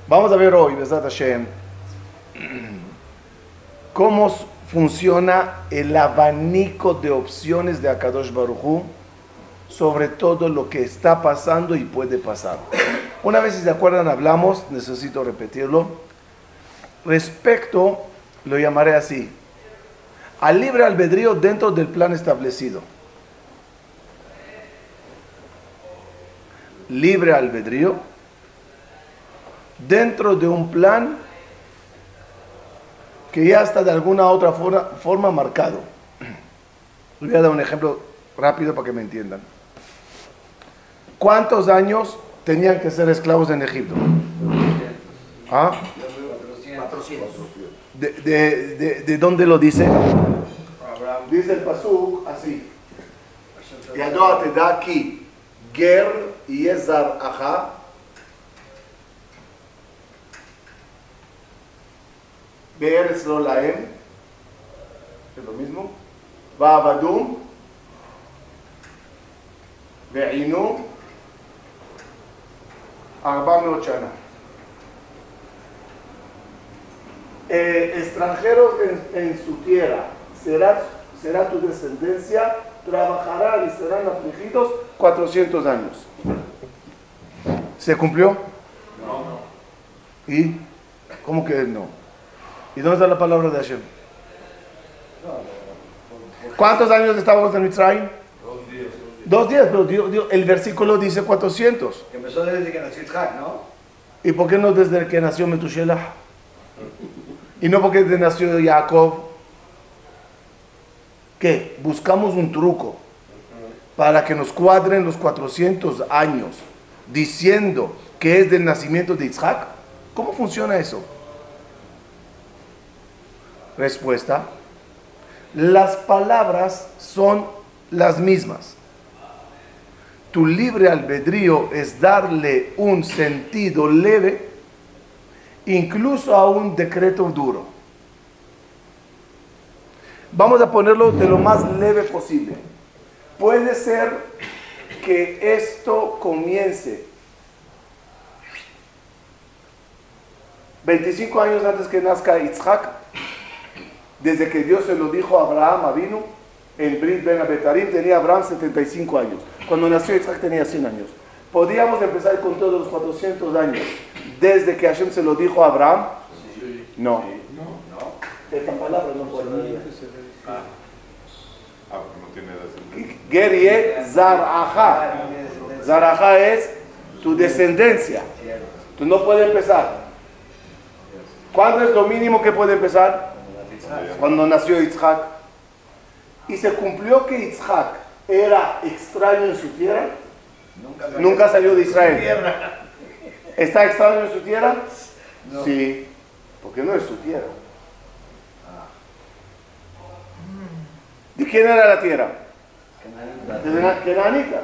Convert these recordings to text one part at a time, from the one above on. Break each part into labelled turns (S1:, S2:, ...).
S1: Vamos a ver hoy, Besat Hashem, cómo funciona el abanico de opciones de Akadosh Baruj Hu sobre todo lo que está pasando y puede pasar. Una vez, si se acuerdan, hablamos, necesito repetirlo, respecto, lo llamaré así, al libre albedrío dentro del plan establecido. Libre albedrío dentro de un plan que ya está de alguna otra forma marcado. Les voy a dar un ejemplo rápido para que me entiendan. ¿Cuántos años tenían que ser esclavos en Egipto? ¿Ah?
S2: 400.
S1: ¿De dónde lo dice? Dice el pasuk así. Yadó te da aquí ger yezar aja be'eretz lo lahem, es lo mismo, va'avadum ve'inu 400 shana. Extranjeros en su tierra, será tu descendencia, trabajarán y serán afligidos 400 años. ¿Se cumplió? No. ¿Y? ¿Cómo que no? ¿Y dónde está la palabra de Hashem? ¿Cuántos años estábamos en Mitzrayim? 2 días, pero el versículo dice 400.
S2: Empezó desde que nació Yitzhak, ¿no?
S1: ¿Y por qué no desde que nació Metushelah? ¿Y no porque nació Jacob? ¿Qué? Buscamos un truco para que nos cuadren los 400 años diciendo que es del nacimiento de Yitzhak. ¿Cómo funciona eso? Respuesta: las palabras son las mismas. Tu libre albedrío es darle un sentido leve, incluso a un decreto duro. Vamos a ponerlo de lo más leve posible. Puede ser que esto comience 25 años antes que nazca Yitzhak, desde que Dios se lo dijo a Abraham Avinu, en Brit Ben Abetarim tenía Abraham 75 años. Cuando nació Yitzhak tenía 100 años. ¿Podríamos empezar con todos los 400 años desde que Hashem se lo dijo a Abraham? No. Esta palabra no puede ir.
S3: Porque no tiene descendencia.
S1: Gerie Zaraja. Zaraja es tu descendencia. Tú no puedes empezar. ¿Cuándo es lo mínimo que puede empezar? Cuando nació Yitzhak. Y se cumplió que Yitzhak era extraño en su tierra. Nunca salió de Israel. ¿Está extraño en su tierra?
S2: No.
S1: Sí, porque no es su tierra. ¿De quién era la tierra? De los kenanitas.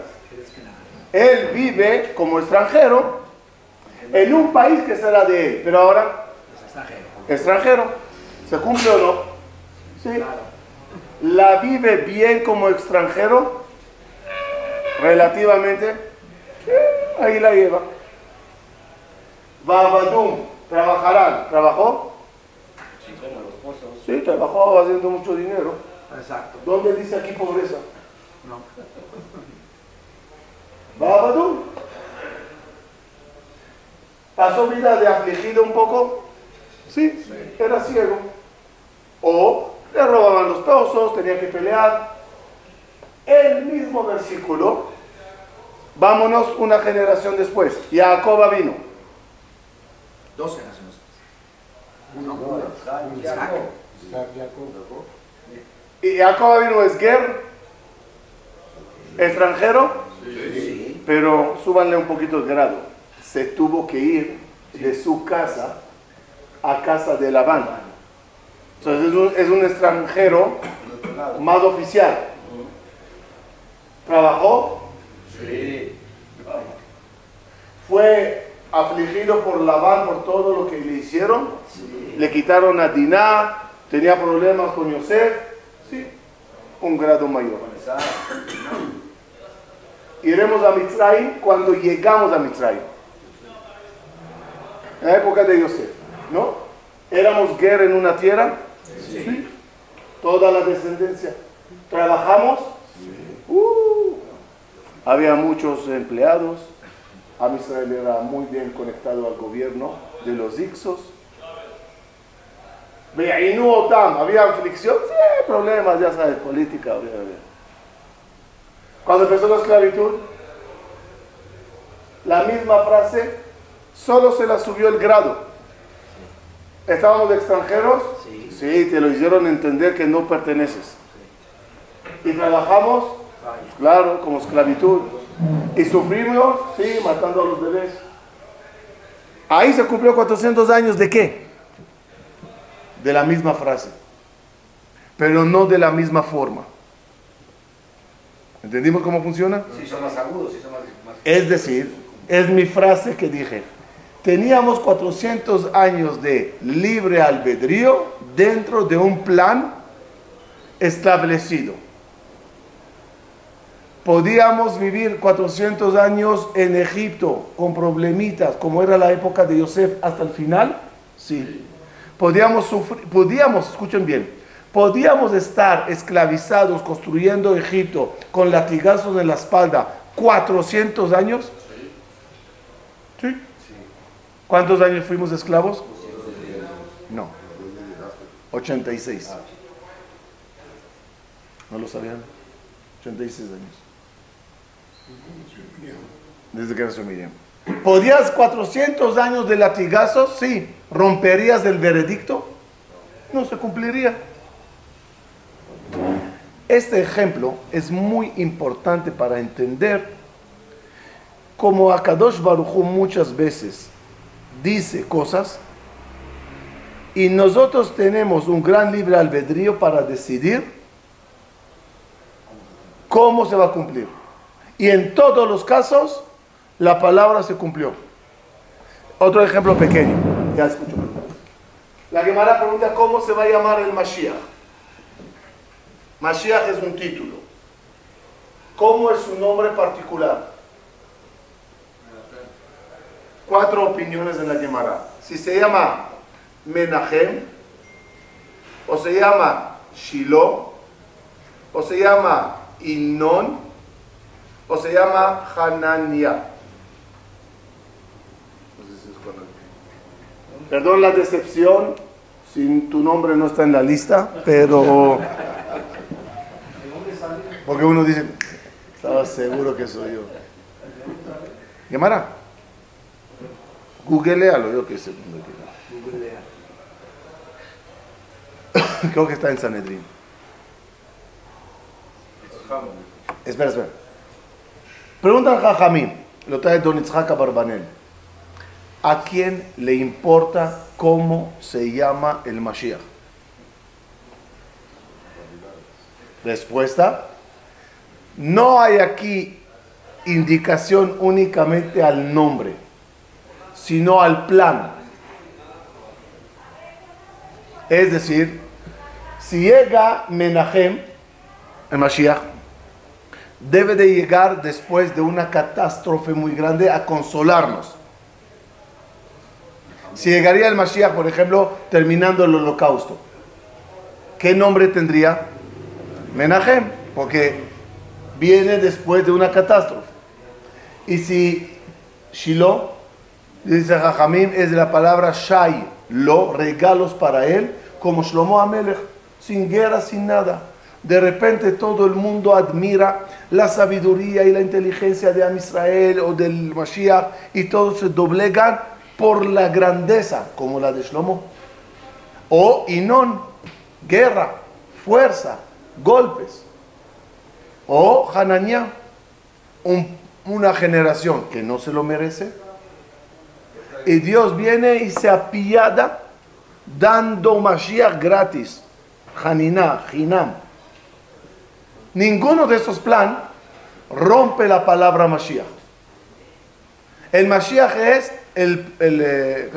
S1: Él vive como extranjero en un país que será de él, pero ahora extranjero. ¿Se cumple o no? Sí. ¿La vive bien como extranjero? Relativamente. Sí, ahí la lleva. Va'avadum, trabajarán. ¿Trabajó?
S2: Sí, como los pozos.
S1: Sí, trabajó haciendo mucho dinero.
S2: Exacto.
S1: ¿Dónde dice aquí pobreza?
S2: No.
S1: Va'avadum. ¿Pasó vida de afligido un poco? Sí, era ciego. O le robaban los pozos, tenía que pelear. El mismo versículo, vámonos una generación después. Jacob vino.
S2: 2 generaciones. Uno. Yitzhak.
S1: Y Jacob vino es Ger, extranjero,
S2: Sí.
S1: pero súbanle un poquito el grado. Se tuvo que ir de su casa a casa de Labán. Entonces es un extranjero más oficial. ¿Trabajó?
S2: Sí.
S1: Fue afligido por Labán por todo lo que le hicieron.
S2: Sí.
S1: Le quitaron a Diná, tenía problemas con Yosef. Sí, un grado mayor. Iremos a Mitzrayim cuando llegamos a Mitzrayim. En la época de Yosef, ¿no? ¿Éramos guerra en una tierra? Sí. Toda la descendencia. ¿Trabajamos? Sí. Había muchos empleados. Am Israel era muy bien conectado al gobierno de los Ixos. Ve'inu otam, había aflicción, sí, problemas, ya sabes, política. Cuando empezó la esclavitud, la misma frase, solo se la subió el grado. ¿Estábamos de extranjeros?
S2: Sí.
S1: Sí, te lo hicieron entender que no perteneces. ¿Y trabajamos? Claro, como esclavitud. ¿Y sufrimos? Sí, matando a los bebés. Ahí se cumplió 400 años ¿de qué? De la misma frase, pero no de la misma forma. ¿Entendimos cómo funciona?
S2: Sí, son más agudos, sí, son más...
S1: Es decir, es mi frase que dije. Teníamos 400 años de libre albedrío dentro de un plan establecido. Podíamos vivir 400 años en Egipto con problemitas, como era la época de Yosef hasta el final. Sí. Podíamos sufrir, escuchen bien, podíamos estar esclavizados construyendo Egipto con latigazos en la espalda 400 años. ¿Sí? ¿Cuántos años fuimos esclavos? No. 86. ¿No lo sabían? 86 años. Desde que nació Miriam. ¿Podías 400 años de latigazos? Sí. ¿Romperías el veredicto? No se cumpliría. Este ejemplo es muy importante para entender cómo Akadosh Baruj Hu muchas veces dice cosas y nosotros tenemos un gran libre albedrío para decidir cómo se va a cumplir. Y en todos los casos, la palabra se cumplió. Otro ejemplo pequeño. Ya escucho. La Gemara pregunta cómo se va a llamar el Mashiach. Mashiach es un título. ¿Cómo es su nombre particular? 4 opiniones en la Gemara. Si se llama Menahem, o se llama Shiloh, o se llama Inón, o se llama Hanania. Perdón la decepción, si tu nombre no está en la lista, pero... Porque uno dice, estaba seguro que soy yo. Gemara. Googlealo, yo qué sé. Creo que está en Sanedrín. Espera. Pregunta al Jajamín, lo trae Don Itzhak Abarbanel. ¿A quién le importa cómo se llama el Mashiach? Respuesta: no hay aquí indicación únicamente al nombre, sino al plan. Es decir, si llega Menahem, el Mashiach, debe de llegar después de una catástrofe muy grande a consolarnos. Si llegaría el Mashiach, por ejemplo, terminando el holocausto, ¿qué nombre tendría? Menahem, porque viene después de una catástrofe. Y si Shiloh, dice Jajamim, es de la palabra Shai, lo, regalos para él, como Shlomo Amelech, sin guerra, sin nada. De repente todo el mundo admira la sabiduría y la inteligencia de Am Israel o del Mashiach y todos se doblegan por la grandeza, como la de Shlomo. O Inón, guerra, fuerza, golpes. O Hanania, una generación que no se lo merece. Y Dios viene y se apiada dando Mashiach gratis. Haniná, Hinam. Ninguno de esos planes rompe la palabra Mashiach. El Mashiach es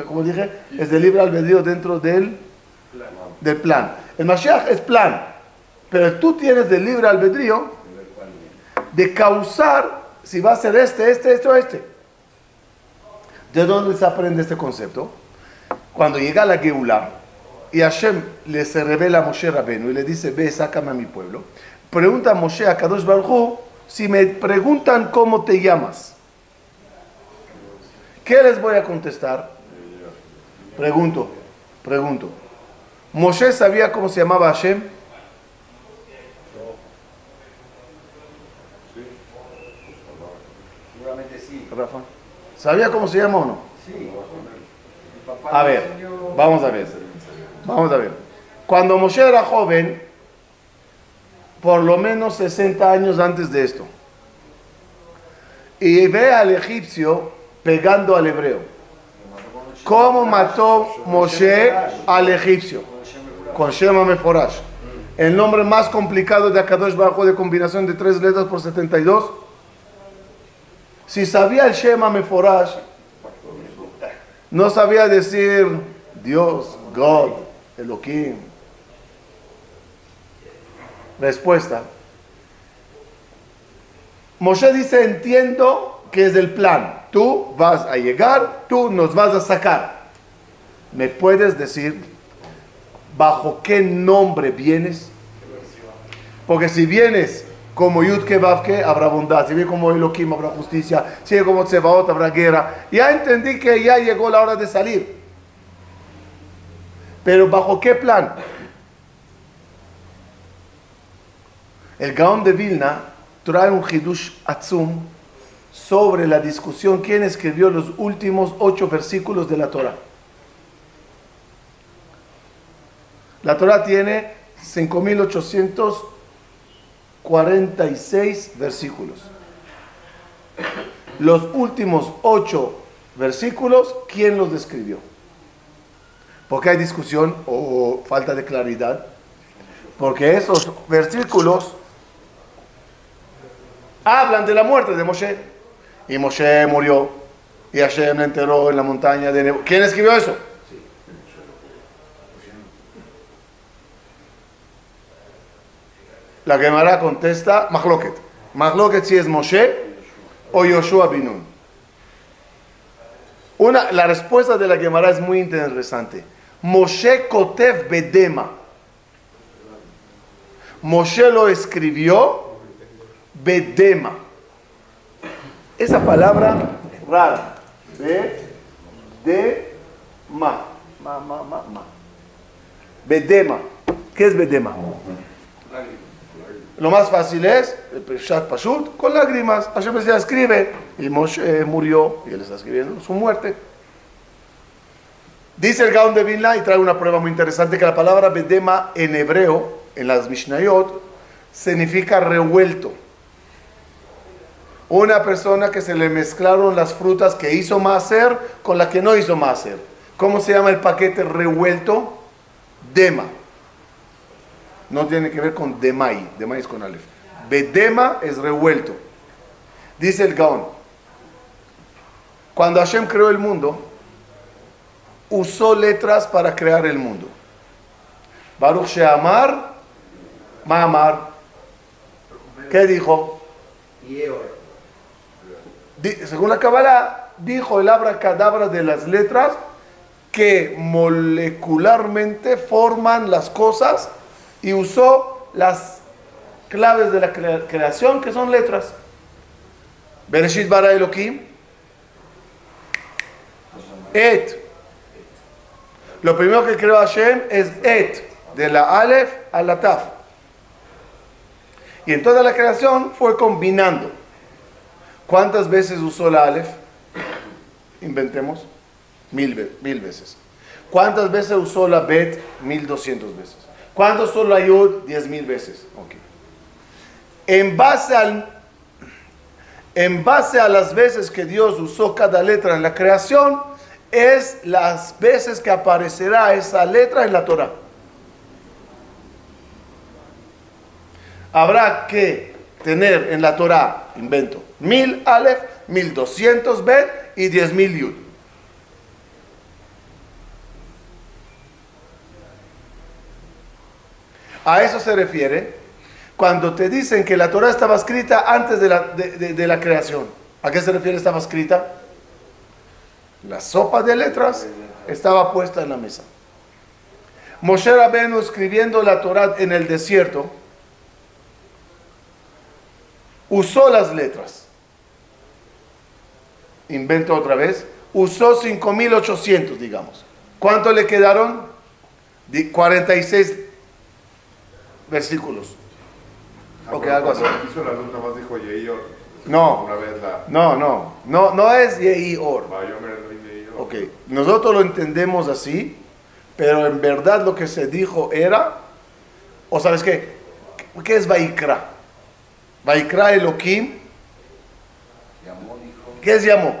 S1: como dije, es el libre albedrío dentro del plan. El Mashiach es plan, pero tú tienes el libre albedrío de causar si va a ser este o este. ¿De dónde se aprende este concepto? Cuando llega la Geulá y Hashem le se revela a Moshe Rabenu y le dice, ve, sácame a mi pueblo. Pregunta a Moshe a Kadosh Baruj Hu, si me preguntan cómo te llamas, ¿qué les voy a contestar? Pregunto. ¿Moshe sabía cómo se llamaba Hashem?
S2: Seguramente sí.
S1: Rafa, ¿sabía cómo se llama o no?
S2: Sí. Papá
S1: A ver, vamos a ver. Cuando Moshe era joven, por lo menos 60 años antes de esto, y ve al egipcio pegando al hebreo. ¿Cómo mató Moshe al egipcio? Con Shema Meforash. El nombre más complicado de Akadosh Baruj Hu, de combinación de 3 letras por 72. Si sabía el Shema Meforash, no sabía decir Dios, God, Elohim. Respuesta. Moshe dice, entiendo que es el plan. Tú vas a llegar, tú nos vas a sacar. ¿Me puedes decir bajo qué nombre vienes? Porque si vienes como Yudke Vavke, habrá bondad. Si vienes como Elohim, habrá justicia. Si vienes como Tsebaot, habrá guerra. Ya entendí que ya llegó la hora de salir. Pero ¿bajo qué plan? El Gaón de Vilna trae un Hidush Atzum sobre la discusión quién escribió los últimos 8 versículos de la Torah. La Torah tiene 5.846 versículos. Los últimos 8 versículos, ¿quién los describió? Porque hay discusión o falta de claridad. Porque esos versículos hablan de la muerte de Moshe. Y Moshe murió. Y Hashem le enterró en la montaña de Nebo. ¿Quién escribió eso? La Gemara contesta, Mahloket. Mahloket si es Moshe o Yoshua bin Nun. La respuesta de la Gemara es muy interesante. Moshe Kotev Bedema. Moshe lo escribió Bedema. Esa palabra rara. Bedema. Bedema. ¿Qué es Bedema? Lo más fácil es, el Peshat Pashut, con lágrimas. Hashem decía, escribe. Y Moshe murió, y él está escribiendo su muerte. Dice el Gaón de Vilna, y trae una prueba muy interesante, que la palabra Bedema en hebreo, en las Mishnayot, significa revuelto. Una persona que se le mezclaron las frutas que hizo Maaser con la que no hizo Maaser. ¿Cómo se llama el paquete revuelto? Dema. No tiene que ver con Demai. Demai es con Aleph. Bedema es revuelto. Dice el Gaón. Cuando Hashem creó el mundo, usó letras para crear el mundo. Baruch Sheamar, Ma'amar. ¿Qué dijo? Según la Kabbalah, dijo el abracadabra de las letras que molecularmente forman las cosas y usó las claves de la creación que son letras. Bereshit bara Elohim Et. Lo primero que creó Hashem es Et, de la Aleph a la Taf. Y en toda la creación fue combinando. ¿Cuántas veces usó la Aleph? Inventemos. 1000 veces. ¿Cuántas veces usó la Bet? 1200 veces. ¿Cuánto usó la Yud? 10.000 veces. Okay. En base a las veces que Dios usó cada letra en la creación, es las veces que aparecerá esa letra en la Torah. Habrá que tener en la Torah, invento, 1000 Aleph, 1200 Bet y 10.000 Yud. A eso se refiere cuando te dicen que la Torah estaba escrita antes de la creación. ¿A qué se refiere estaba escrita? La sopa de letras estaba puesta en la mesa. Moshe Rabbeinu, escribiendo la Torá en el desierto, usó las letras. Invento otra vez. Usó 5.800, digamos. ¿Cuánto le quedaron? 46 versículos. Ok, algo así.
S3: Hizo la luz, nomás dijo Yehior.
S1: No.
S3: Una vez la...
S1: No es Yehior.
S3: Yehior.
S1: Ok, nosotros lo entendemos así, pero en verdad lo que se dijo era, o sabes qué, ¿qué es Vaikra? Vaikra Elohim. ¿Qué es llamó?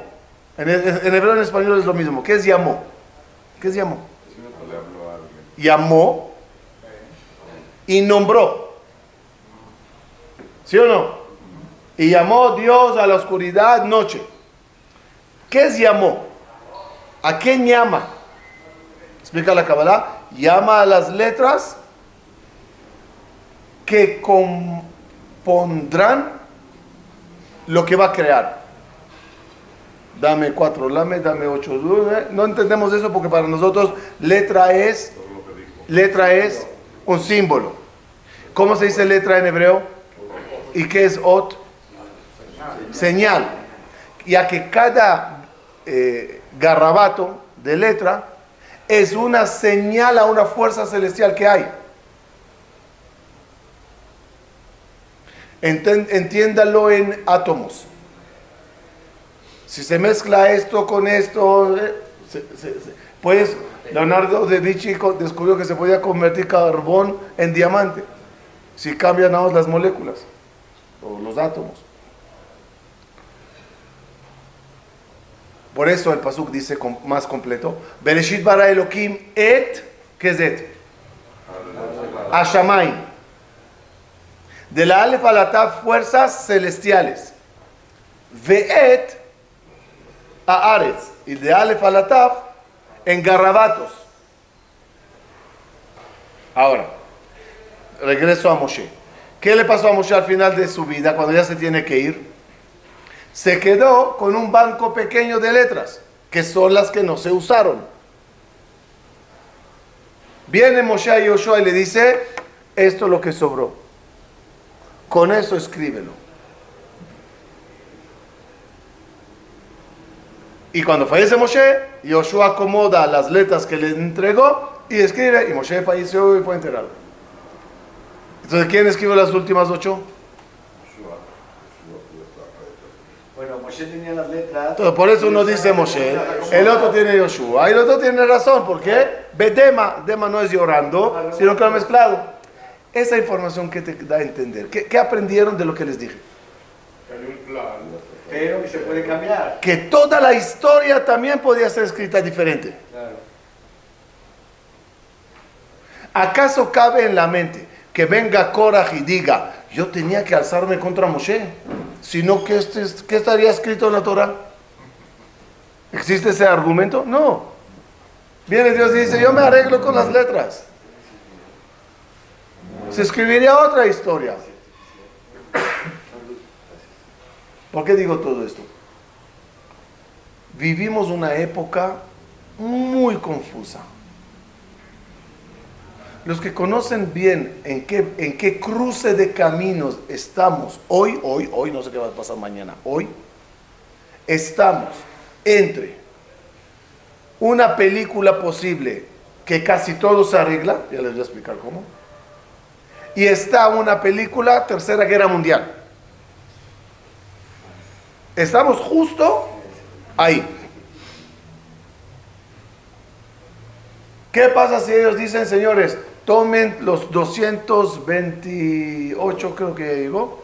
S1: En hebreo y en español es lo mismo. ¿Qué es llamó? ¿Qué es llamó? Llamó y nombró. ¿Sí o no? Y llamó Dios a la oscuridad noche. ¿Qué es llamó? ¿A quién llama? Explica la Kabbalah. Llama a las letras que compondrán lo que va a crear. Dame 4 lames, dame 8 dudes. No entendemos eso porque para nosotros letra es un símbolo. ¿Cómo se dice letra en hebreo? ¿Y qué es ot? Señal. Ya que cada garrabato de letra es una señal a una fuerza celestial que hay. Entiéndalo en átomos. Si se mezcla esto con esto, pues Leonardo da Vinci descubrió que se podía convertir carbón en diamante si cambian las moléculas o los átomos. Por eso el pasuk dice más completo: Bereshit bara Elohim et, ¿qué es et? Hashamayim. De la Alef a la Tav, fuerzas celestiales. Ve'et a Aretz. Y de Alef a la Tav, en garrabatos. Ahora, regreso a Moshe. ¿Qué le pasó a Moshe al final de su vida, cuando ya se tiene que ir? Se quedó con un banco pequeño de letras, que son las que no se usaron. Viene Moshe a Yoshua y le dice: esto es lo que sobró. Con eso escríbelo. Y cuando fallece Moshe, Yoshua acomoda las letras que le entregó y escribe, y Moshe falleció y fue enterrado. Entonces, ¿quién escribió las últimas 8?
S2: Bueno, Moshe tenía las letras.
S1: Entonces, por eso uno dice Moshe, el otro tiene Yoshua, y el otro tiene razón. ¿Por qué? Bedema no es llorando, sino que lo ha mezclado. Esa información que te da a entender, ¿qué aprendieron de lo que les dije?
S2: Pero que se puede cambiar.
S1: Que toda la historia también podía ser escrita diferente.
S2: Claro. ¿¿Acaso
S1: cabe en la mente que venga Korah y diga: yo tenía que alzarme contra Moshe? Sino que ¿qué estaría escrito en la Torah? ¿Existe ese argumento? No. Viene Dios y dice: yo me arreglo con las letras. Se escribiría otra historia. ¿Por qué digo todo esto? Vivimos una época muy confusa. Los que conocen bien en qué cruce de caminos estamos hoy, no sé qué va a pasar mañana, hoy, estamos entre una película posible que casi todo se arregla, ya les voy a explicar cómo, y está una película Tercera Guerra Mundial. Estamos justo ahí. ¿Qué pasa si ellos dicen: señores, tomen los 228, creo que llegó,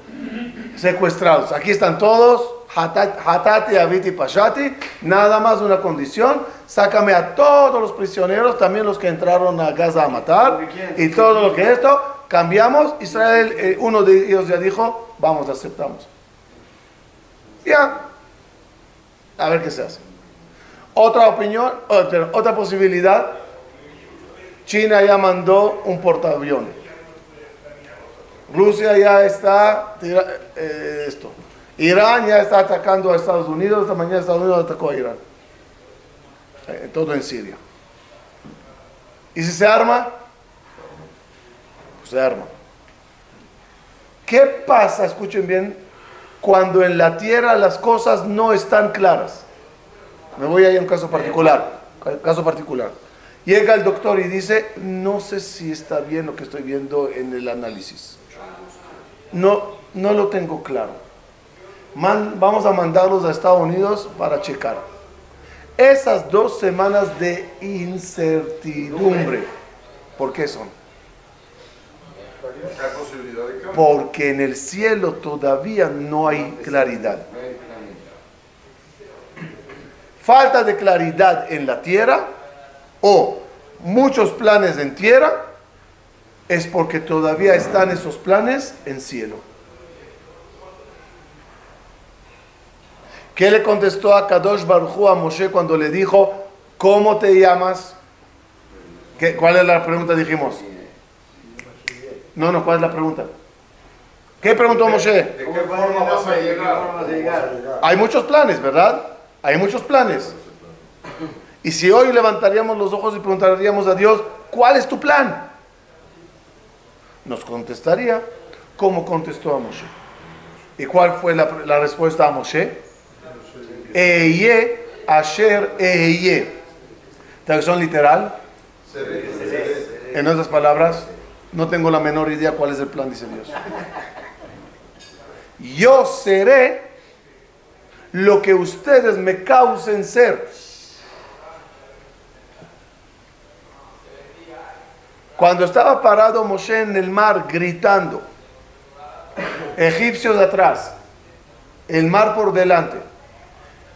S1: secuestrados? Aquí están todos, Hatati, Aviti, Pashati, nada más una condición: sácame a todos los prisioneros, también los que entraron a Gaza a matar, y todo lo que esto, cambiamos. Israel, uno de ellos ya dijo: vamos, aceptamos. Ya, a ver qué se hace. Otra opinión, otra posibilidad: China ya mandó un portaaviones. Rusia ya está Irán ya está atacando a Estados Unidos. Esta mañana Estados Unidos atacó a Irán. todo en Siria. ¿Y si se arma? Pues se arma. ¿Qué pasa, escuchen bien, cuando en la tierra las cosas no están claras? Me voy a ir a un caso particular. Llega el doctor y dice, no sé si está bien lo que estoy viendo en el análisis. No lo tengo claro. Vamos a mandarlos a Estados Unidos para checar. Esas 2 semanas de incertidumbre, ¿por qué son? Porque en el cielo todavía no hay claridad. Falta de claridad en la tierra o muchos planes en tierra es porque todavía están esos planes en cielo. ¿Qué le contestó a Kadosh Baruj Hu a Moshe cuando le dijo, ¿cómo te llamas? ¿Cuál es la pregunta? Dijimos. No, ¿cuál es la pregunta? ¿Qué preguntó Moshe?
S3: ¿De qué forma vas a llegar?
S1: Hay muchos planes, ¿verdad? Hay muchos planes. Y si hoy levantaríamos los ojos y preguntaríamos a Dios, ¿cuál es tu plan? Nos contestaría como contestó a Moshe. ¿Y cuál fue la respuesta a Moshe? Eye asher eye. Traducción literal. En otras palabras, no tengo la menor idea cuál es el plan, dice Dios. Yo seré lo que ustedes me causen ser. Cuando estaba parado Moshe en el mar gritando, egipcios atrás, el mar por delante,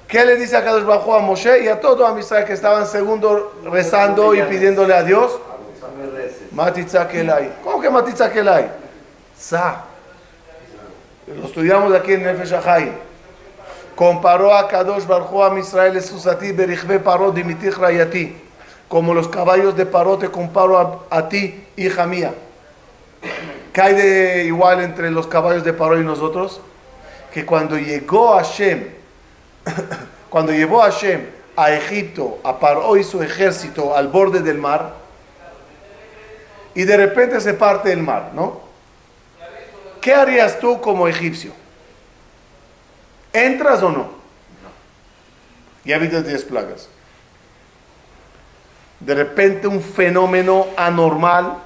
S1: ¿qué le dice a Kadosh Baruj Hu a Moshe y a todo a Israel que estaban segundo rezando y pidiéndole a Dios? Matitzak Elai. ¿Cómo que Matitzak Elai? Sa. Lo estudiamos aquí en Nefesh HaChaim. Comparó a Kadosh Baruj Hu a Israel Susati berichve Paró dimitich rayati. Como los caballos de Paró te comparo a ti, hija mía. ¿Qué hay de igual entre los caballos de Paró y nosotros? Que cuando llevó Hashem a Egipto, a Paró y su ejército al borde del mar, y de repente se parte el mar, ¿no? ¿Qué harías tú como egipcio? ¿Entras o no? Ya viste 10 plagas. De repente un fenómeno anormal.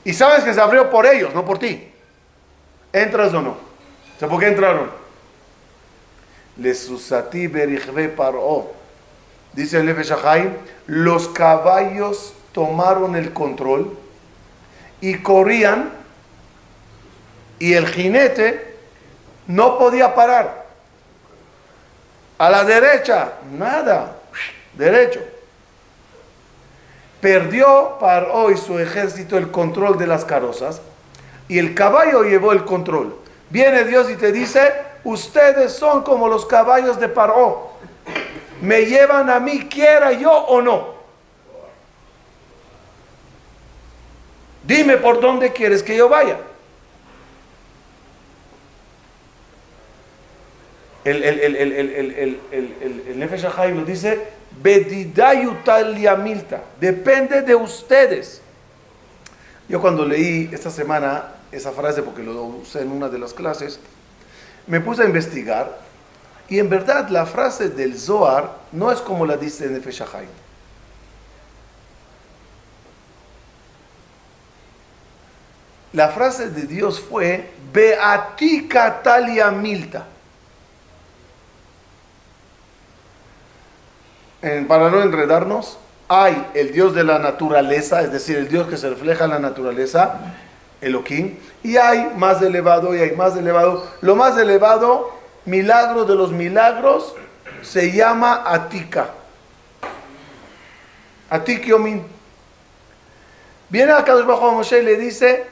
S1: Y sabes que se abrió por ellos, no por ti. ¿Entras o no? ¿Sabes por qué entraron? Lesusati berichve Paró. Dice el Nefesh HaChaim, los caballos tomaron el control y corrían y el jinete no podía parar. A la derecha, nada, derecho. Perdió Paró y su ejército el control de las carrozas y el caballo llevó el control. Viene Dios y te dice, ustedes son como los caballos de Paró. Me llevan a mí, quiera yo o no. Dime por dónde quieres que yo vaya. El Nefesh HaChaim lo dice, Bedidayu taliamilta. Depende de ustedes. Yo cuando leí esta semana esa frase, porque lo usé en una de las clases, me puse a investigar. Y en verdad la frase del Zohar no es como la dice en Nefesh HaChaim. La frase de Dios fue Beatika talia milta. Para no enredarnos, hay el Dios de la naturaleza, es decir, el Dios que se refleja en la naturaleza, Elohim, y hay más elevado y hay más elevado. Lo más elevado, milagro de los milagros, se llama Atika. Atik Yomin. Viene a Kadosh Baruj Hu a Moshe y le dice,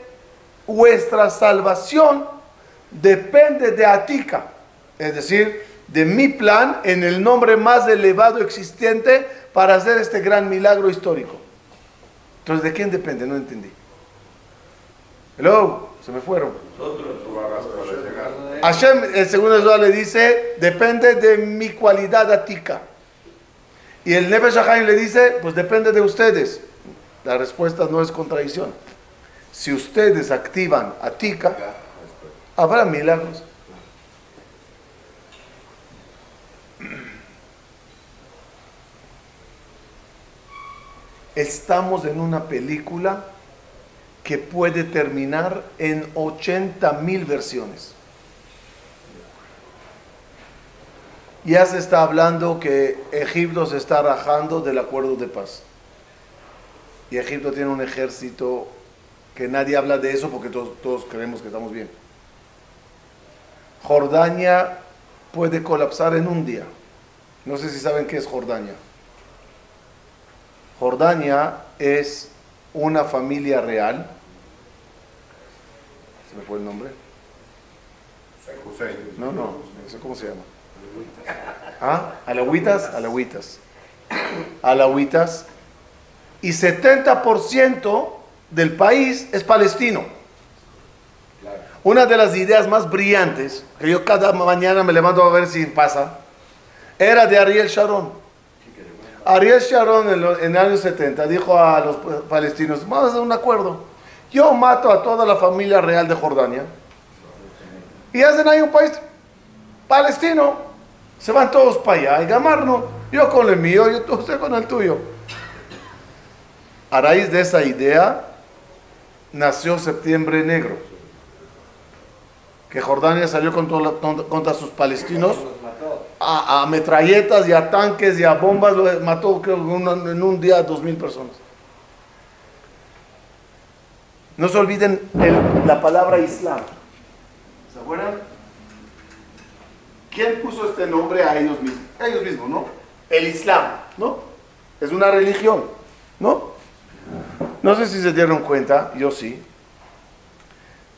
S1: vuestra salvación depende de Atika, es decir, de mi plan en el nombre más elevado existente para hacer este gran milagro histórico. Entonces, ¿de quién depende? No entendí. Hello, se me fueron. Hashem, el segundo Zohar le dice, depende de mi cualidad atica. Y el Nefesh HaChaim le dice, pues depende de ustedes. La respuesta no es contradicción. Si ustedes activan atica, habrá milagros. Estamos en una película que puede terminar en 80,000 versiones. Ya se está hablando que Egipto se está rajando del acuerdo de paz. Y Egipto tiene un ejército que nadie habla de eso porque todos creemos que estamos bien. Jordania puede colapsar en un día. No sé si saben qué es Jordania. Jordania es una familia real. ¿Se me fue el nombre? No, no sé cómo se llama. ¿Ah? Alawitas. Y 70% del país es palestino. Una de las ideas más brillantes, que yo cada mañana me levanto a ver si pasa, era de Ariel Sharon. Ariel Sharon en el año 70 dijo a los palestinos, vamos a hacer un acuerdo. Yo mato a toda la familia real de Jordania y hacen ahí un país palestino. Se van todos para allá y gamarnos. Yo con el mío, usted con el tuyo. A raíz de esa idea nació Septiembre Negro, que Jordania salió contra sus palestinos a metralletas y a tanques y a bombas, mató creo en un día a 2,000 personas. No se olviden la palabra Islam. ¿Se acuerdan? ¿Quién puso este nombre a ellos mismos? Ellos mismos, ¿no? El Islam, ¿no? Es una religión, ¿no? No sé si se dieron cuenta, yo sí.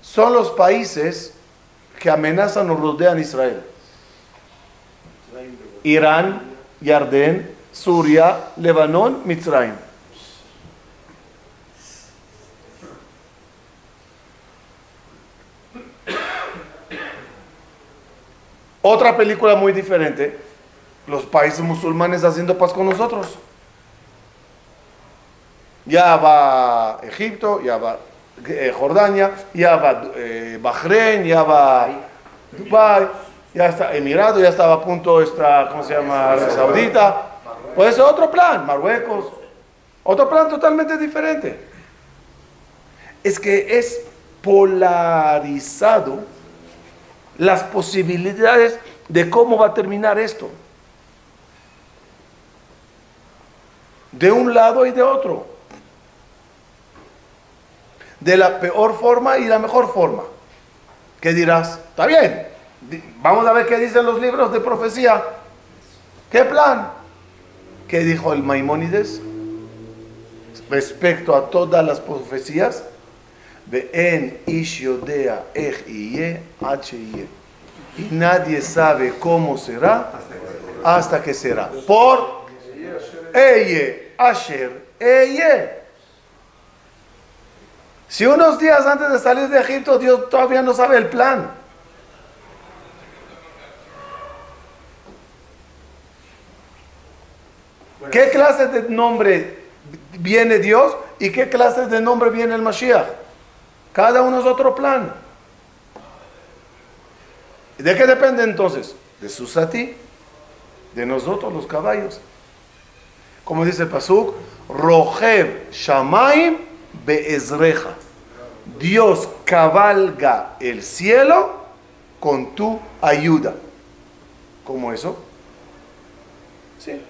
S1: Son los países que amenazan o rodean a Israel. Irán, Jordán, Siria, Líbano, Mitzrayim. Otra película muy diferente, los países musulmanes haciendo paz con nosotros. Ya va Egipto, ya va Jordania, ya va Bahrein, ya va Dubái, ya está Emiratos, ya estaba a punto ¿cómo se llama? Arabia Saudita. Puede ser otro plan, Marruecos, otro plan totalmente diferente. Es que es polarizado las posibilidades de cómo va a terminar esto. De un lado y de otro. De la peor forma y la mejor forma. ¿Qué dirás? Está bien. Vamos a ver qué dicen los libros de profecía. ¿Qué plan? ¿Qué dijo el Maimónides? Respecto a todas las profecías. Ve'en ish yodea ech yeh ad sheyeh. Y nadie sabe cómo será hasta que será. Por Eye, Asher, Eye. Si unos días antes de salir de Egipto, Dios todavía no sabe el plan. ¿Qué clase de nombre viene Dios y qué clase de nombre viene el Mashiach? Cada uno es otro plan. ¿De qué depende entonces? De Susati, de nosotros los caballos. Como dice el Pasuk, Rojev Shamaim Be'ezreja. Dios cabalga el cielo con tu ayuda. ¿Cómo eso? Sí.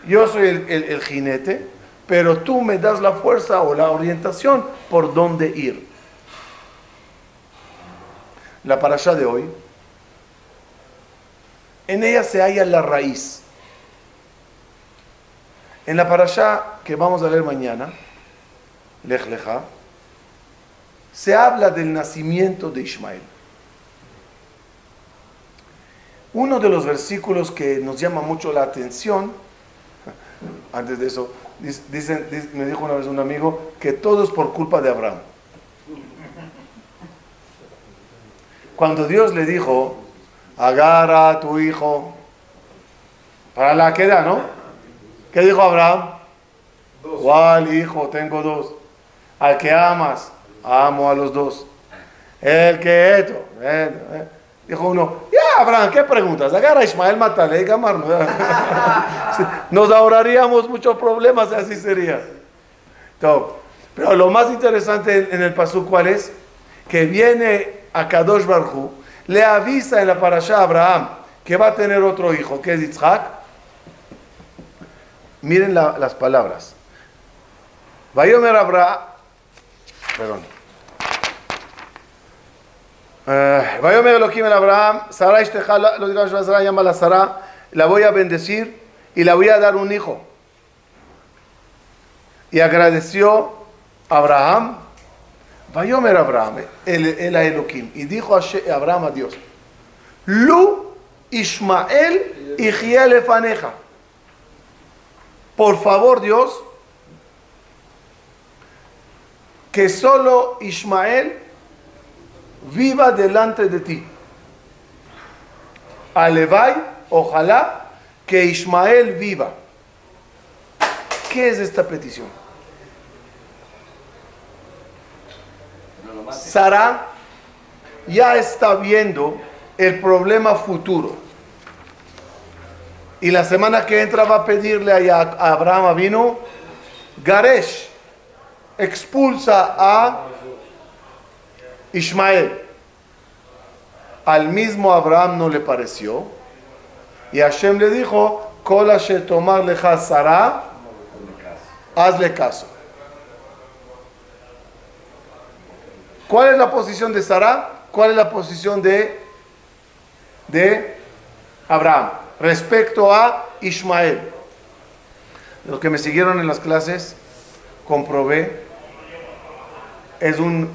S1: Yo soy el jinete, pero tú me das la fuerza o la orientación por dónde ir. La parashá de hoy, en ella se halla la raíz. En la parashá que vamos a leer mañana, Lech Lecha, se habla del nacimiento de Ismael. Uno de los versículos que nos llama mucho la atención, antes de eso, me dijo una vez un amigo que todo es por culpa de Abraham. Cuando Dios le dijo, agarra a tu hijo para la queda, ¿no? ¿Qué dijo Abraham? ¿Cuál hijo? Tengo dos. Al que amas, amo a los dos. El que esto. Dijo uno, ya Abraham, ¿qué preguntas? Agarra a Ismael, mátale, Gamar. Nos ahorraríamos muchos problemas, así sería. Entonces, pero lo más interesante en el pasuk, ¿cuál es? Que viene a Kadosh Baruj Hu, le avisa en la parashá a Abraham que va a tener otro hijo, que es Yitzhak. Miren las palabras. Vayomer Abraham, perdón. Vayomer Elohim el Abraham, Sara ishteja, lo dirá Sara, llama a Sara, la voy a bendecir y la voy a dar un hijo. Y agradeció Abraham. Vayomer Abraham, el Elohim, y dijo a Abraham a Dios, Lu Ishmael Ichia lefaneja. Por favor, Dios, que solo Ismael viva delante de ti. Alevay, ojalá que Ismael viva. ¿Qué es esta petición? Sara ya está viendo el problema futuro. Y la semana que entra va a pedirle a Abraham vino, Garesh, expulsa a Ismael. Al mismo Abraham no le pareció. Y Hashem le dijo, Kol asher tomar leja Sara, hazle caso. ¿Cuál es la posición de Sara? ¿Cuál es la posición de Abraham respecto a Ismael? Los que me siguieron en las clases, comprobé, es un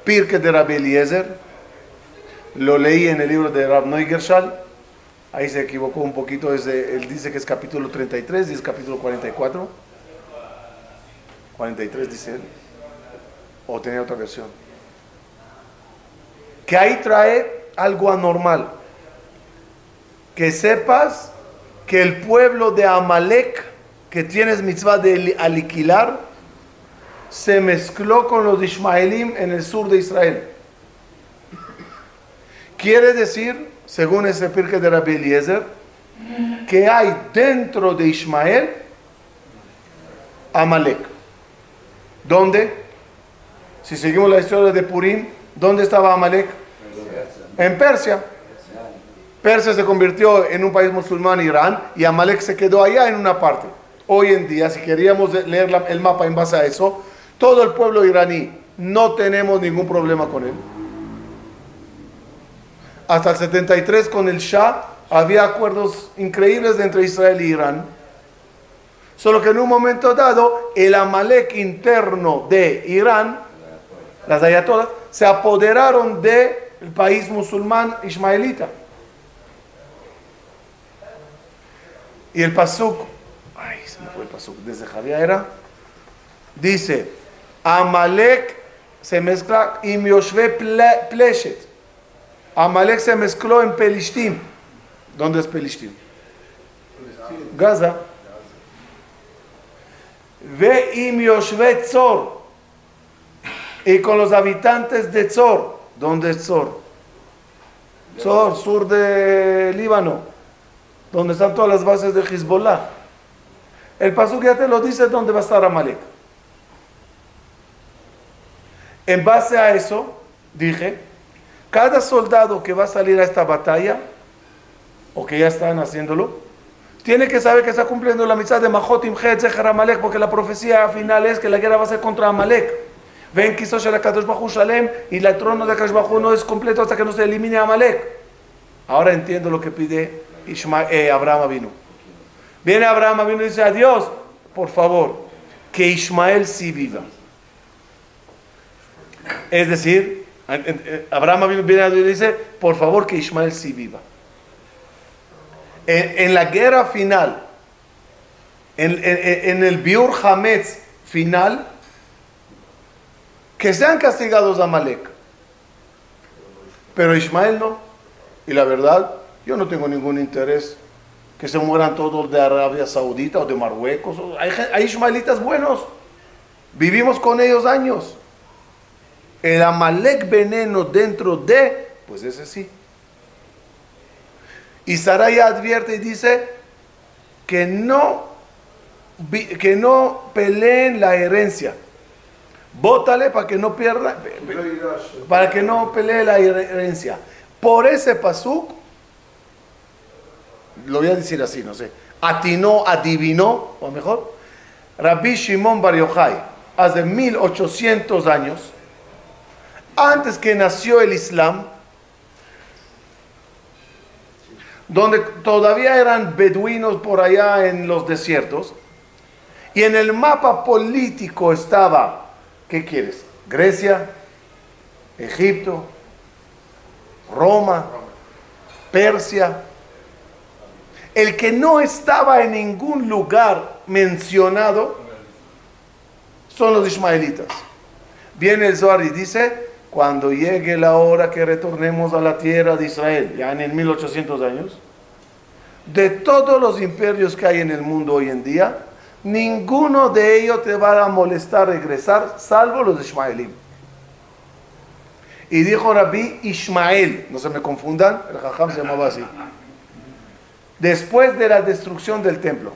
S1: Pirke de Rabbi Eliezer, lo leí en el libro de Rab Neugershal, ahí se equivocó un poquito, él dice que es capítulo 33 y es capítulo 44. 43 dice él, o tenía otra versión, que ahí trae algo anormal, que sepas que el pueblo de Amalek, que tienes mitzvah de aliquilar, se mezcló con los Ishmaelim en el sur de Israel. Quiere decir, según ese Pirke de Rabbi Eliezer, que hay dentro de Ismael Amalek. ¿Dónde? Si seguimos la historia de Purim, ¿dónde estaba Amalek? En Persia. Persia se convirtió en un país musulmán, Irán, y Amalek se quedó allá en una parte. Hoy en día, si queríamos leer el mapa en base a eso, todo el pueblo iraní, no tenemos ningún problema con él. Hasta el 73 con el Shah había acuerdos increíbles entre Israel y Irán. Solo que en un momento dado, el Amalek interno de Irán, las ayatollas, se apoderaron del país musulmán ismaelita. Y el pasuk, se me fue el pasuk, desde Javier era, dice, Amalek se mezcla im Yoshve Pleshet. Amalek se mezcló en Pelishtim. ¿Dónde es Pelishtim? Gaza. Ve im Yoshve Tzor, y con los habitantes de Tzor. ¿Dónde es Tzor? Tzor, sur de Líbano, donde están todas las bases de Hezbollah. El pasuk ya te lo dice dónde va a estar Amalek. En base a eso, dije, cada soldado que va a salir a esta batalla, o que ya están haciéndolo, tiene que saber que está cumpliendo la mitzvah de Mahotim Het Zecher Amalek, porque la profecía final es que la guerra va a ser contra Amalek. Ven Kisosh el Kadosh Baruj Hu Shalem, y el trono de Kadosh Baruj Hu no es completo hasta que no se elimine Amalek. Ahora entiendo lo que pide Abraham Avinu. Viene Abraham Avinu y dice a Dios, por favor, que Ismael sí viva. Es decir, Abraham Avinu viene a Dios y dice, por favor, que Ismael sí viva. En la guerra final, en el Biur Hametz final, que sean castigados a Amalek. Pero Ismael no. Y la verdad, yo no tengo ningún interés que se mueran todos de Arabia Saudita o de Marruecos. Hay ismaelitas buenos. Vivimos con ellos años. El Amalek veneno dentro de, pues ese sí. Y Sarai advierte y dice que no peleen la herencia. Bótale para que no pierda, para que no pelee la herencia. Por ese pasuk, lo voy a decir así, no sé, adivinó, o mejor, Rabbi Shimon Bar Yochai, hace 1800 años, antes que nació el Islam, donde todavía eran beduinos por allá en los desiertos, y en el mapa político estaba, ¿qué quieres? Grecia, Egipto, Roma, Persia. El que no estaba en ningún lugar mencionado son los ismaelitas. Viene el Zohar y dice, cuando llegue la hora que retornemos a la tierra de Israel, ya en 1800 años, de todos los imperios que hay en el mundo hoy en día, ninguno de ellos te va a molestar regresar, salvo los ismaelim. Y dijo Rabbi Ismael, no se me confundan, el Jajam se llamaba así, después de la destrucción del templo.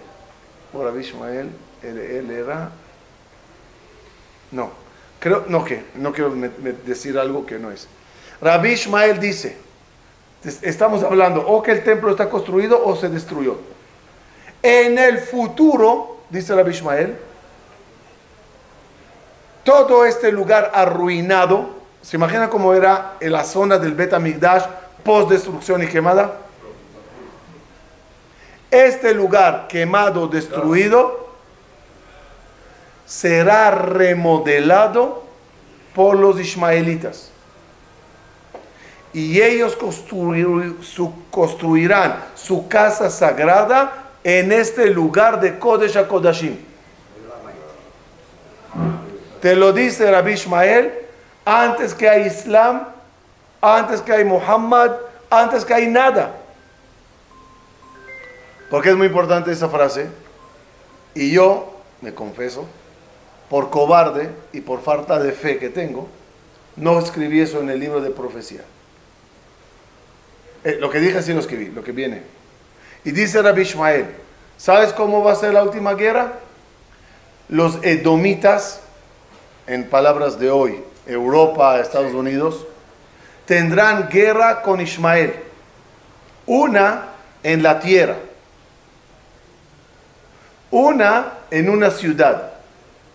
S1: Oh, Rabbi Ismael, él era... No, no quiero decir algo que no es. Rabbi Ismael dice, estamos hablando o que el templo está construido o se destruyó. En el futuro, dice Rabbi Ismael, todo este lugar arruinado, ¿se imagina cómo era en la zona del Bet HaMikdash post destrucción y quemada? Este lugar quemado, destruido, será remodelado por los ismaelitas. Y ellos construirán su casa sagrada en este lugar de Kodesh HaKodashim. Te lo dice Rabbi Ismael, antes que hay Islam, antes que hay Muhammad, antes que hay nada. Porque es muy importante esa frase. Y yo, me confieso, por cobarde y por falta de fe que tengo, no escribí eso en el libro de profecía. Lo que dije sí lo escribí, lo que viene. Y dice Rabbi Ismael, ¿sabes cómo va a ser la última guerra? Los edomitas, en palabras de hoy, Europa, Estados Unidos, tendrán guerra con Ismael. Una en la tierra. Una en una ciudad.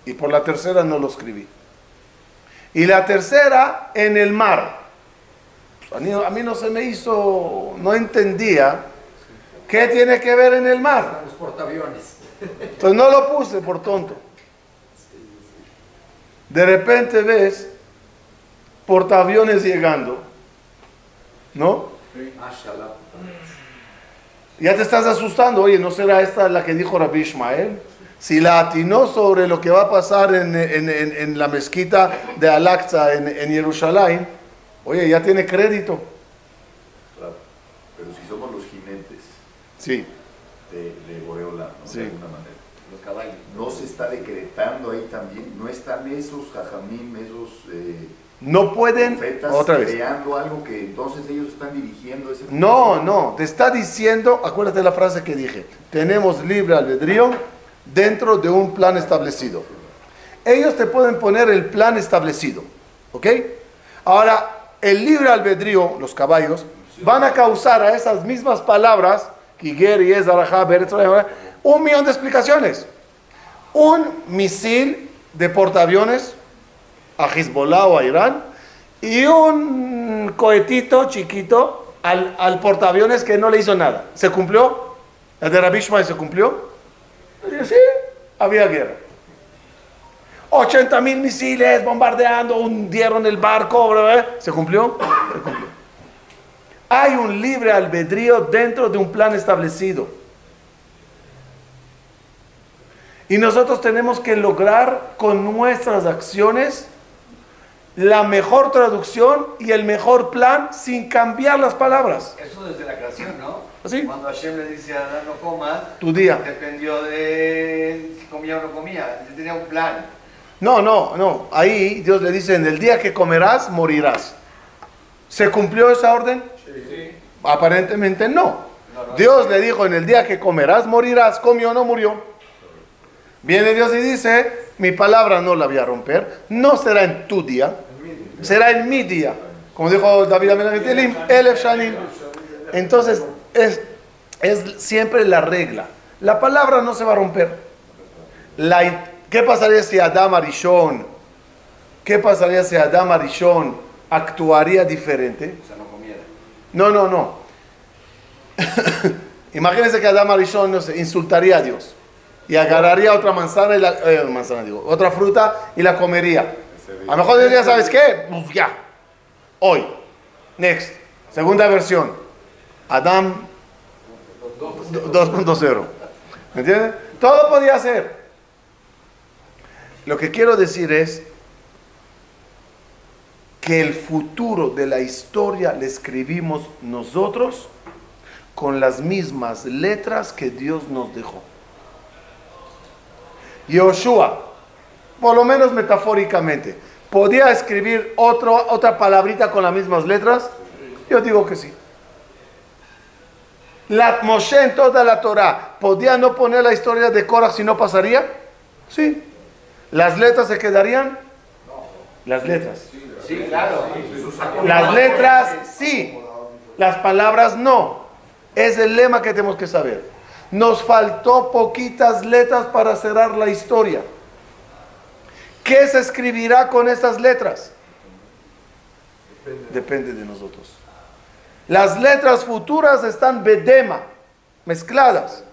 S1: Y por la tercera no lo escribí. Y la tercera en el mar. Pues a mí no se me hizo, no entendía qué tiene que ver en el mar.
S3: Los portaaviones.
S1: Entonces no lo puse por tonto. De repente ves portaaviones llegando, ¿no? Ya te estás asustando. Oye, ¿no será esta la que dijo Rabbi Ismael? Si la atinó sobre lo que va a pasar en la mezquita de Al-Aqsa en Jerusalén, oye, ya tiene crédito.
S4: Claro, pero si somos los jinetes
S1: Sí.
S4: de Boreola, ¿no?
S1: Sí.
S4: De alguna manera.
S2: Los caballos.
S4: ¿No se está decretando ahí también? ¿No están esos jajamim, esos
S1: No pueden,
S4: profetas
S1: otra vez.
S4: creando algo que entonces ellos están dirigiendo ese
S1: No, te está diciendo, acuérdate de la frase que dije, tenemos libre albedrío dentro de un plan establecido. Ellos te pueden poner el plan establecido, ¿ok? Ahora, el libre albedrío, los caballos, van a causar a esas mismas palabras, Kiger, Yez, Arajá, Beretz, 1.000.000 de explicaciones. Un misil de portaaviones a Hezbollah o a Irán y un cohetito chiquito al portaaviones que no le hizo nada. ¿Se cumplió? ¿El de Rabbi Ishmael se cumplió? Sí, había guerra. 80.000 misiles bombardeando, hundieron el barco, ¿verdad? ¿Se cumplió? Se cumplió. Hay un libre albedrío dentro de un plan establecido. Y nosotros tenemos que lograr con nuestras acciones la mejor traducción y el mejor plan sin cambiar las palabras.
S2: Eso desde la creación, ¿no?
S1: ¿Así?
S2: Cuando Hashem le dice a Adán no comas,
S1: Tu día.
S2: dependió de si comía o no comía. Él tenía un plan.
S1: No. Ahí Dios le dice, en el día que comerás, morirás. ¿Se cumplió esa orden?
S3: Sí.
S1: Aparentemente no. Dios le dijo, en el día que comerás, morirás. ¿Comió o no murió? Viene Dios y dice, mi palabra no la voy a romper. No será en tu día, será en mi día. Como dijo David Amenagetelim, Elef Shanim. Entonces, es siempre la regla. La palabra no se va a romper. ¿Qué pasaría si Adam Arishon actuaría diferente?
S2: O sea, no comiera.
S1: No. Imagínense que Adam Arishon, no sé, insultaría a Dios y agarraría otra manzana y otra fruta y la comería. A lo mejor diría, ¿sabes qué? Pues ya. Hoy. Next. Segunda versión. Adam 2.0. ¿Me entiendes? Todo podía ser. Lo que quiero decir es que el futuro de la historia le escribimos nosotros con las mismas letras que Dios nos dejó. Yoshua, por lo menos metafóricamente, ¿podía escribir otra palabrita con las mismas letras? Yo digo que sí. Moshe en toda la Torah, ¿podía no poner la historia de Korah si no pasaría? Sí. ¿Las letras se quedarían? Las letras.
S2: Sí, claro.
S1: Las letras sí. Las palabras no. Es el lema que tenemos que saber. Nos faltó poquitas letras para cerrar la historia. ¿Qué se escribirá con estas letras? Depende de nosotros. Las letras futuras están bedema, mezcladas.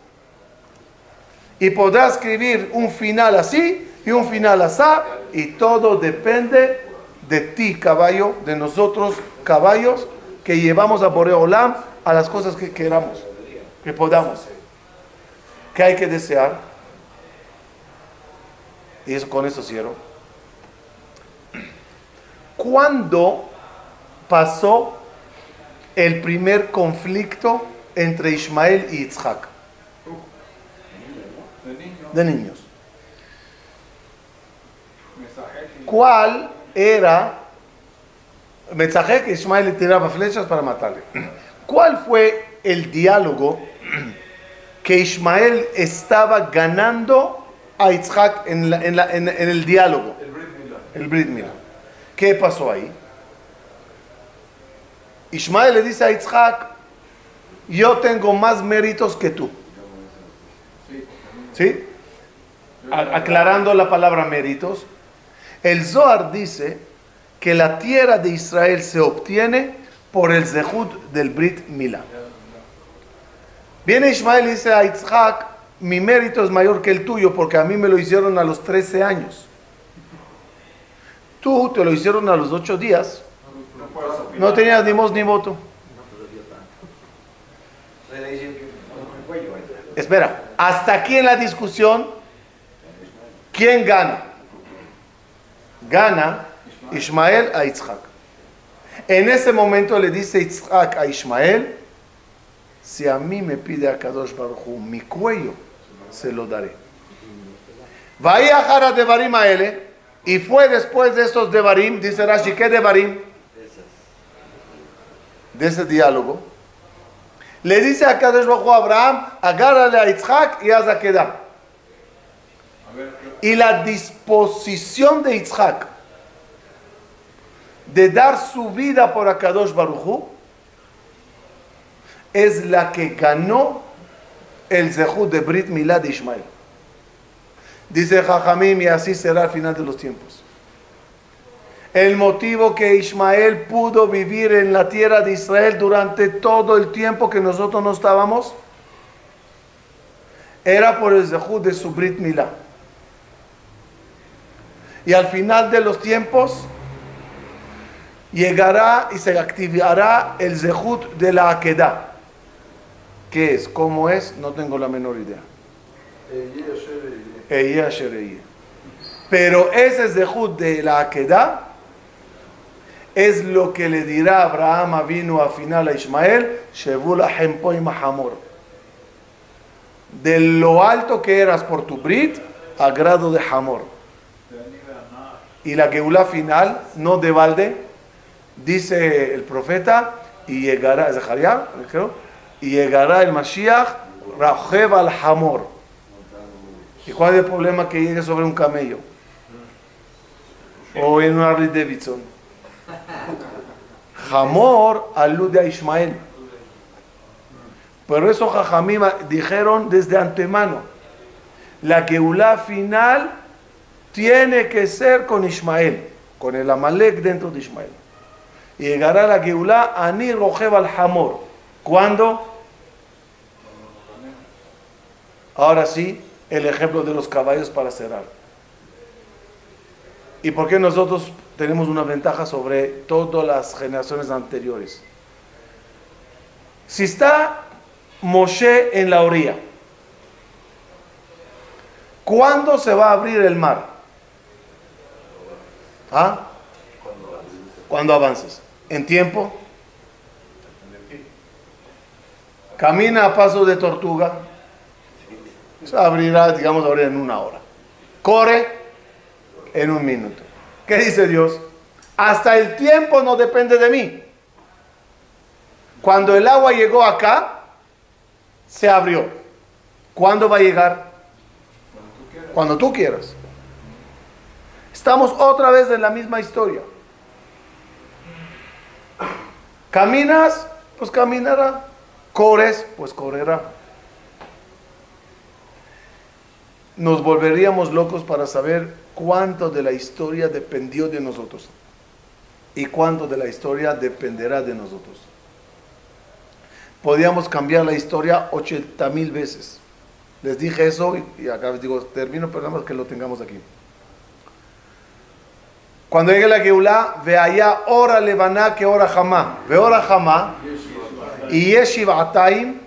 S1: Y podrá escribir un final así y un final asá. Y todo depende de ti, caballo, de nosotros, caballos, que llevamos a Boreolam a las cosas que queramos, que podamos. ¿Qué hay que desear? Y con eso cierro. ¿Cuándo pasó el primer conflicto entre Ismael y Yitzhak? De niños. ¿Cuál era? Mensaje que Ismael le tiraba flechas para matarle. ¿Cuál fue el diálogo que Ismael estaba ganando a Yitzhak en el diálogo? El Brit Milá. ¿Qué pasó ahí? Ismael le dice a Yitzhak, yo tengo más méritos que tú. ¿Sí? Aclarando la palabra méritos. El Zohar dice que la tierra de Israel se obtiene por el zehut del Brit Milá. Viene Ismael y dice a Yitzhak, mi mérito es mayor que el tuyo porque a mí me lo hicieron a los 13 años. Tú te lo hicieron a los 8 días. No tenías ni voz ni voto. Espera, hasta aquí en la discusión, ¿quién gana? Gana Ismael a Yitzhak. En ese momento le dice Yitzhak a Ismael, si a mí me pide a Kadosh Baruj Hu mi cuello, se lo daré. Vaya Jara Devarim a él, y fue después de estos Devarim, dice Rashi, ¿qué Devarim? De ese diálogo. Le dice a Kadosh Baruj Hu a Abraham, agárrale a Yitzhak y haz a quedar. Y la disposición de Yitzhak de dar su vida por Akadosh Baruj Hu es la que ganó el zehut de Brit Milá de Ismael. Dice Jajamim, y así será al final de los tiempos. El motivo que Ismael pudo vivir en la tierra de Israel durante todo el tiempo que nosotros no estábamos era por el zehut de su Brit Milá. Y al final de los tiempos llegará y se activará el zehut de la Akedah. ¿Qué es? ¿Cómo es? No tengo la menor idea. Pero ese zehut de la Akedah es lo que le dirá Abraham vino a final a Ismael, Shevu lahem po im hamor. De lo alto que eras por tu brit, a grado de hamor. Y la Geulá final, no de balde, dice el profeta, y llegará, Zaharia, creo, y llegará el Mashiach, Rajev al hamor. ¿Y cuál es el problema que llegue sobre un camello? O en un Harley Davidson. Hamor alude a Ismael. Por eso Jajamim dijeron desde antemano, la Geulá final tiene que ser con Ismael, con el Amalek dentro de Ismael. Y llegará la Geulá Ani Rojev al Hamor. ¿Cuándo? Ahora sí, el ejemplo de los caballos para cerrar. ¿Y por qué nosotros tenemos una ventaja sobre todas las generaciones anteriores? Si está Moshe en la orilla, ¿cuándo se va a abrir el mar? ¿Ah? Cuando avances. ¿En tiempo? Camina a paso de tortuga. Se abrirá, digamos, ahora en 1 hora. Corre en 1 minuto. ¿Qué dice Dios? Hasta el tiempo no depende de mí. Cuando el agua llegó acá, se abrió. ¿Cuándo va a llegar? Cuando tú quieras. Estamos otra vez en la misma historia. Caminas, pues caminará. Corres, pues correrá. Nos volveríamos locos para saber cuánto de la historia dependió de nosotros y cuánto de la historia dependerá de nosotros. Podíamos cambiar la historia 80,000 veces. Les dije eso y acá les digo, termino, pero nada más que lo tengamos aquí. Cuando llegue la Geulá, ve allá hora levaná que hora jamá. Ve hora jamá y yeshivatayim.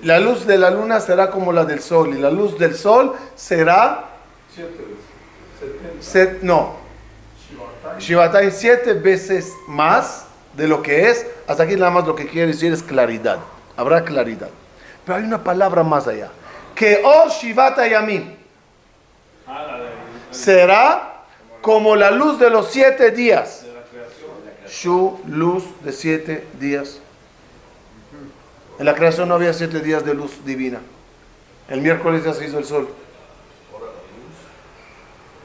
S1: La luz de la luna será como la del sol y la luz del sol será Shivatayim 7 veces más de lo que es. Hasta aquí nada más lo que quiere decir es claridad. Habrá claridad. Pero hay una palabra más allá. Que Or Shivatayamim será como la luz de los 7 días. Su luz de 7 días. En la creación no había 7 días de luz divina. El miércoles ya se hizo el sol.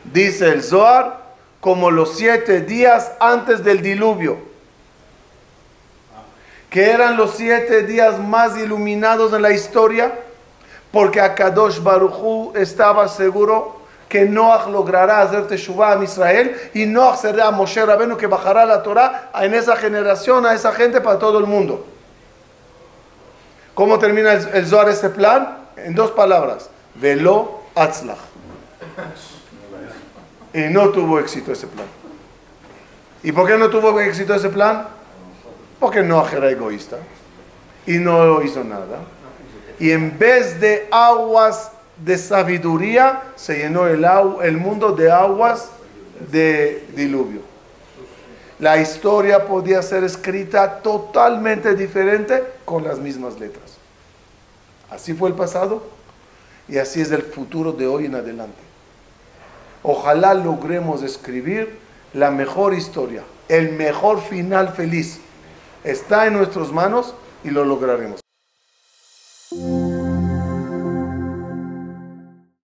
S1: Dice el Zohar, como los 7 días antes del diluvio. Que eran los 7 días más iluminados en la historia. Porque Akadosh Baruj Hu estaba seguro que Noach logrará hacer Teshuvah a Israel. Y Noach será Moshe Rabenu que bajará la Torah en esa generación, a esa gente, para todo el mundo. ¿Cómo termina el Zohar este plan? En 2 palabras. Velo Atzlach. Y no tuvo éxito ese plan. ¿Y por qué no tuvo éxito ese plan? Porque Noach era egoísta. Y no hizo nada. Y en vez de aguas de sabiduría, se llenó el mundo de aguas de diluvio. La historia podía ser escrita totalmente diferente con las mismas letras. Así fue el pasado y así es el futuro de hoy en adelante. Ojalá logremos escribir la mejor historia, el mejor final feliz. Está en nuestras manos y lo lograremos.